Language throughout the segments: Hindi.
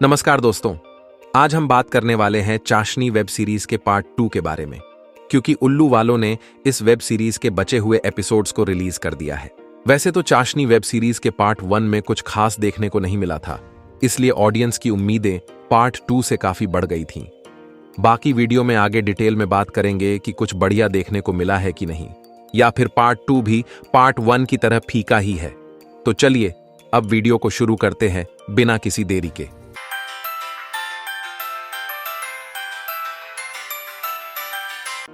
नमस्कार दोस्तों, आज हम बात करने वाले हैं चाशनी वेब सीरीज के पार्ट 2 के बारे में, क्योंकि उल्लू वालों ने इस वेब सीरीज के बचे हुए एपिसोड्स को रिलीज कर दिया है। वैसे तो चाशनी वेब सीरीज के पार्ट 1 में कुछ खास देखने को नहीं मिला था, इसलिए ऑडियंस की उम्मीदें पार्ट 2 से काफी बढ़ गई थीं। बाकी वीडियो में आगे डिटेल में बात करेंगे कि कुछ बढ़िया देखने को मिला है कि नहीं, या फिर पार्ट 2 भी पार्ट 1 की तरह फीका ही है। तो चलिए अब वीडियो को शुरू करते हैं बिना किसी देरी के।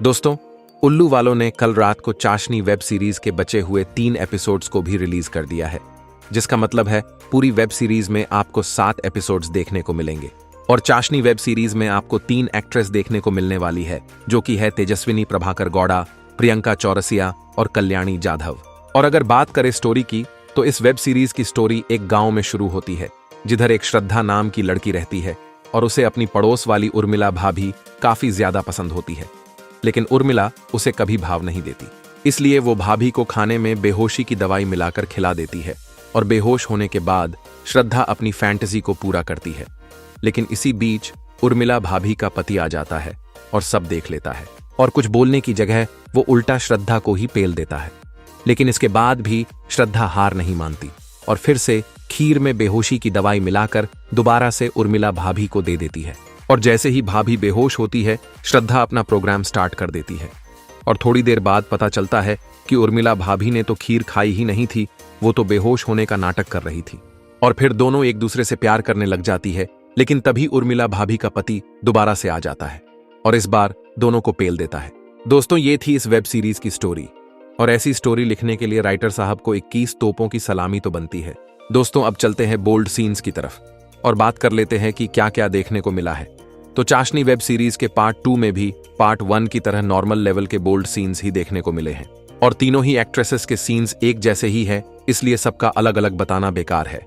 दोस्तों, उल्लू वालों ने कल रात को चाशनी वेब सीरीज के बचे हुए 3 एपिसोड्स को भी रिलीज कर दिया है, जिसका मतलब है पूरी वेब सीरीज में आपको 7 एपिसोड्स देखने को मिलेंगे। और चाशनी वेब सीरीज में आपको 3 एक्ट्रेस देखने को मिलने वाली है, जो कि है तेजस्विनी प्रभाकर गौड़ा, प्रियंका चौरसिया और कल्याणी जाधव। और अगर बात करें स्टोरी की, तो इस वेब सीरीज की स्टोरी एक गांव में शुरू होती है, जिधर एक श्रद्धा नाम की लड़की रहती है और उसे अपनी पड़ोस वाली उर्मिला भाभी काफी ज्यादा पसंद होती है। लेकिन उर्मिला उसे कभी भाव नहीं देती, इसलिए वो भाभी को खाने में बेहोशी की दवाई मिलाकर खिला देती है और बेहोश होने के बाद श्रद्धा अपनी फैंटेसी को पूरा करती है। लेकिन इसी बीच उर्मिला भाभी का पति आ जाता है और सब देख लेता है, और कुछ बोलने की जगह वो उल्टा श्रद्धा को ही पेल देता है। लेकिन इसके बाद भी श्रद्धा हार नहीं मानती और फिर से खीर में बेहोशी की दवाई मिलाकर दोबारा से उर्मिला भाभी को दे देती है। और जैसे ही भाभी बेहोश होती है, श्रद्धा अपना प्रोग्राम स्टार्ट कर देती है। और थोड़ी देर बाद पता चलता है कि उर्मिला भाभी ने तो खीर खाई ही नहीं थी, वो तो बेहोश होने का नाटक कर रही थी। और फिर दोनों एक दूसरे से प्यार करने लग जाती है। लेकिन तभी उर्मिला भाभी का पति दोबारा से आ जाता है और इस बार दोनों को पेल देता है। दोस्तों, ये थी इस वेब सीरीज की स्टोरी, और ऐसी स्टोरी लिखने के लिए राइटर साहब को 21 तोपों की सलामी तो बनती है। दोस्तों, अब चलते हैं बोल्ड सीन्स की तरफ और बात कर लेते हैं कि क्या क्या देखने को मिला है। तो चाशनी वेब सीरीज के पार्ट 2 में भी पार्ट 1 की तरह नॉर्मल लेवल के बोल्ड सीन्स ही देखने को मिले हैं, और तीनों ही एक्ट्रेसेस के सीन्स एक जैसे ही हैं, इसलिए सबका अलग अलग बताना बेकार है।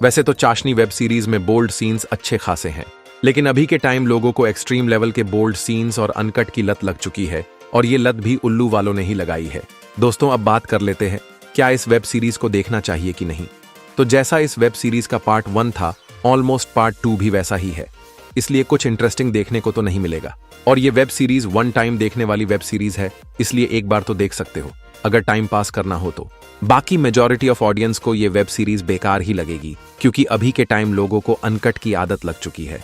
वैसे तो चाशनी वेब सीरीज में बोल्ड सीन्स अच्छे खासे हैं, लेकिन अभी के टाइम लोगों को एक्सट्रीम लेवल के बोल्ड सीन्स और अनकट की लत लग चुकी है, और ये लत भी उल्लू वालों ने ही लगाई है। दोस्तों, अब बात कर लेते हैं क्या इस वेब सीरीज को देखना चाहिए कि नहीं। तो जैसा इस वेब सीरीज का पार्ट 1 था, ऑलमोस्ट पार्ट 2 भी वैसा ही है, इसलिए कुछ इंटरेस्टिंग देखने को तो नहीं मिलेगा। और ये वेब सीरीज 1 टाइम देखने वाली वेब सीरीज है, इसलिए एक बार तो देख सकते हो अगर टाइम पास करना हो तो। बाकी मेजॉरिटी ऑफ ऑडियंस को ये वेब सीरीज बेकार ही लगेगी, क्योंकि अभी के टाइम लोगों को अनकट की आदत लग चुकी है।